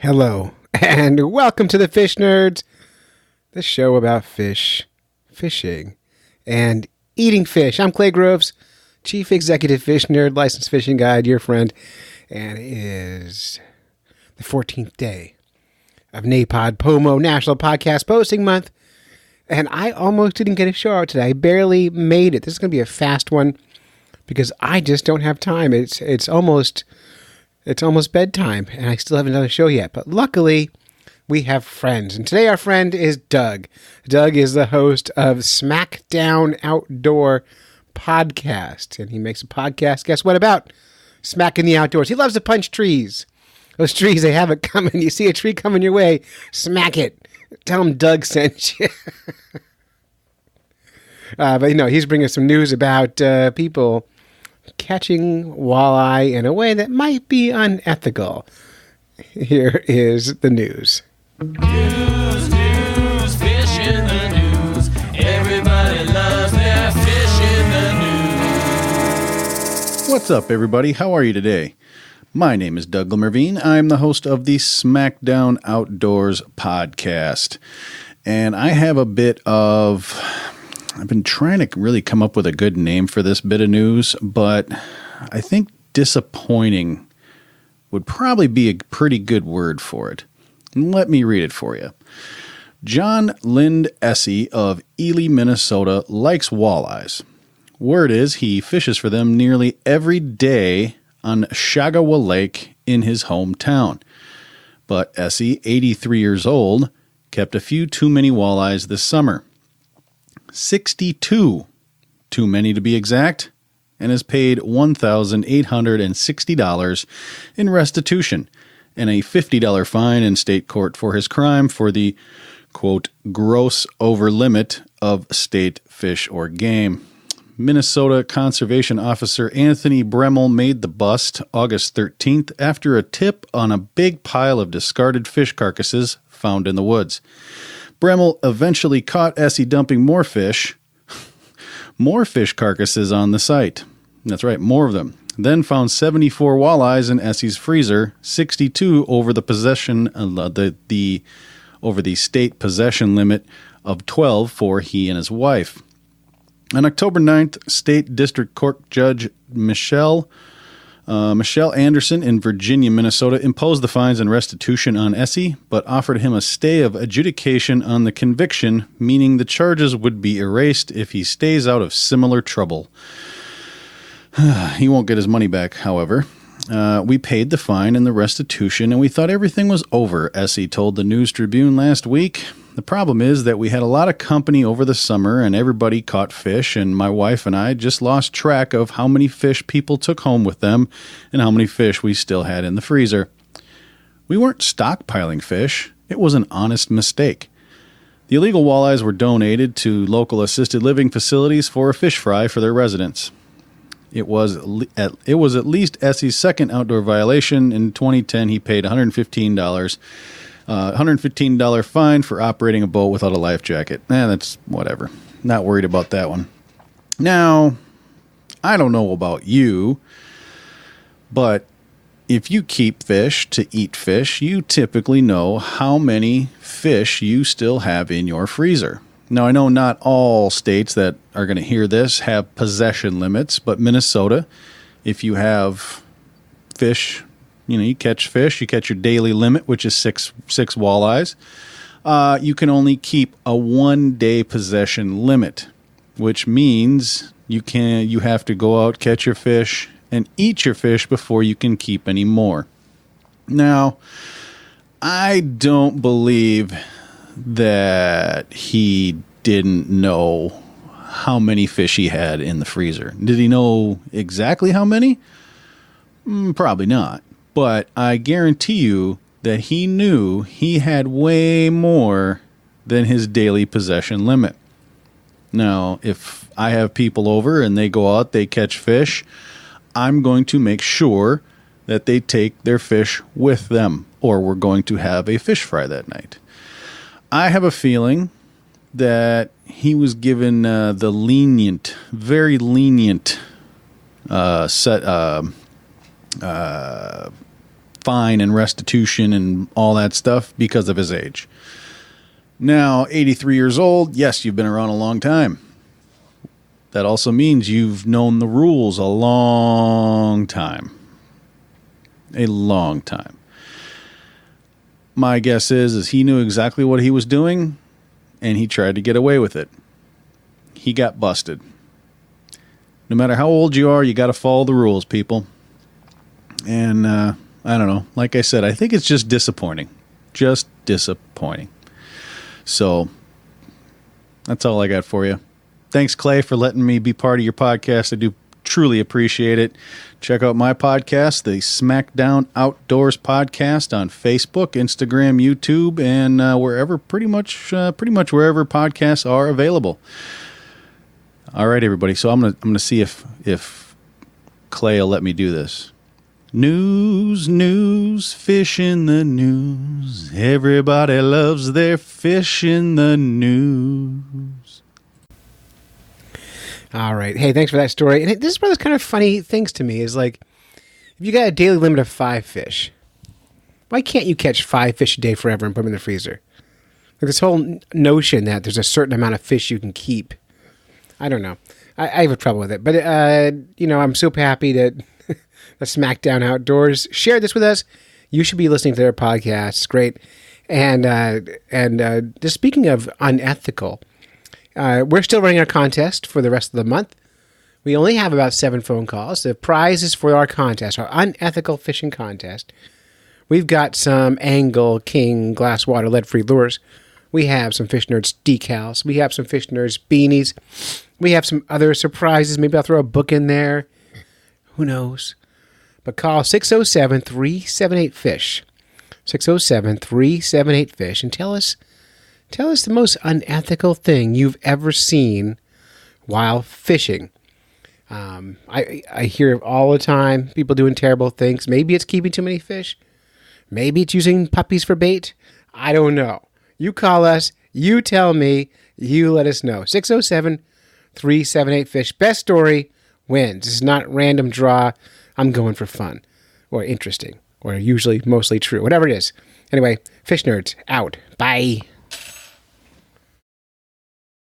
Hello, and welcome to the Fish Nerds, the show about fish, fishing, and eating fish. I'm Clay Groves, Chief Executive Fish Nerd, Licensed Fishing Guide, your friend, and it is the 14th day of NAPOD POMO National Podcast Posting Month, and I almost didn't get a show out today. I barely made it. This is going to be a fast one because I just don't have time. It's almost bedtime, and I still haven't done a show yet. But luckily, we have friends. And today our friend is Doug. Doug is the host of Smackdown Outdoor podcast. And he makes a podcast, guess what, about smacking the outdoors. He loves to punch trees. Those trees, they have it coming. You see a tree coming your way, smack it. Tell him Doug sent you. But, he's bringing some news about people catching walleye in a way that might be unethical. Here is the news. News, fish in the news. Everybody loves their fish in the news. What's up, everybody? How are you today? My name is Doug Mervine. I am the host of the Smackdown Outdoors podcast. And I have I've been trying to really come up with a good name for this bit of news, but I think disappointing would probably be a pretty good word for it. Let me read it for you. John Lind Essie of Ely, Minnesota likes walleyes. Word is he fishes for them nearly every day on Shagawa Lake in his hometown. But Essie, 83 years old, kept a few too many walleyes this summer. 62, too many to be exact, and has paid $1,860 in restitution and a $50 fine in state court for his crime for the, quote, gross over limit of state fish or game. Minnesota Conservation Officer Anthony Bremmel made the bust August 13th after a tip on a big pile of discarded fish carcasses found in the woods. Bremmel eventually caught Essie dumping more fish carcasses on the site. That's right, more of them. Then found 74 walleyes in Essie's freezer, 62 over the over the state possession limit of 12 for he and his wife. On October 9th, State District Court Judge Michelle Anderson in Virginia, Minnesota, imposed the fines and restitution on Essie, but offered him a stay of adjudication on the conviction, meaning the charges would be erased if he stays out of similar trouble. He won't get his money back, however. We paid the fine and the restitution, and we thought everything was over, Essie told the News Tribune last week. The problem is that we had a lot of company over the summer and everybody caught fish, and my wife and I just lost track of how many fish people took home with them and how many fish we still had in the freezer. We weren't stockpiling fish. It was an honest mistake. The illegal walleyes were donated to local assisted living facilities for a fish fry for their residents. It was at least Essie's second outdoor violation. In 2010, he paid $115 fine for operating a boat without a life jacket. That's whatever. Not worried about that one. Now, I don't know about you, but if you keep fish to eat fish, you typically know how many fish you still have in your freezer. Now, I know not all states that are going to hear this have possession limits, but Minnesota, if you have fish, you catch fish, you catch your daily limit, which is six walleyes. You can only keep a 1-day possession limit, which means you have to go out, catch your fish, and eat your fish before you can keep any more. Now, I don't believe that he didn't know how many fish he had in the freezer. Did he know exactly how many? Probably not. But I guarantee you that he knew he had way more than his daily possession limit. Now, if I have people over and they go out, they catch fish, I'm going to make sure that they take their fish with them, or we're going to have a fish fry that night. I have a feeling that he was given the very lenient fine and restitution and all that stuff because of his age. Now, 83 years old, yes, you've been around a long time. That also means you've known the rules a long time. A long time. My guess is he knew exactly what he was doing, and he tried to get away with it. He got busted. No matter how old you are, you got to follow the rules, people. And I don't know. Like I said, I think it's just disappointing. Just disappointing. So that's all I got for you. Thanks, Clay, for letting me be part of your podcast. I do truly appreciate it. Check out my podcast, the Smackdown Outdoors podcast, on Facebook, Instagram, YouTube, and wherever pretty much wherever podcasts are available. All right, everybody. So I'm gonna see if Clay will let me do this. News, fish in the news. Everybody loves their fish in the news. All right. Hey, thanks for that story. And this is one of those kind of funny things to me is like, if you got a daily limit of 5 fish, why can't you catch 5 fish a day forever and put them in the freezer? Like this whole notion that there's a certain amount of fish you can keep. I don't know. I have trouble with it. But, I'm so happy that the Smackdown Outdoors shared this with us. You should be listening to their podcast. It's great. And just speaking of unethical, we're still running our contest for the rest of the month. We only have about 7 phone calls. The prize is for our contest, our unethical fishing contest. We've got some Angle King glass water lead-free lures. We have some Fish Nerds decals. We have some Fish Nerds beanies. We have some other surprises. Maybe I'll throw a book in there. Who knows? But call 607-378-FISH. 607-378-FISH and tell us the most unethical thing you've ever seen while fishing. I hear all the time people doing terrible things. Maybe it's keeping too many fish. Maybe it's using puppies for bait. I don't know. You call us. You tell me. You let us know. 607-378-FISH. Best story wins. This is not random draw. I'm going for fun or interesting or usually mostly true. Whatever it is. Anyway, Fish Nerds out. Bye.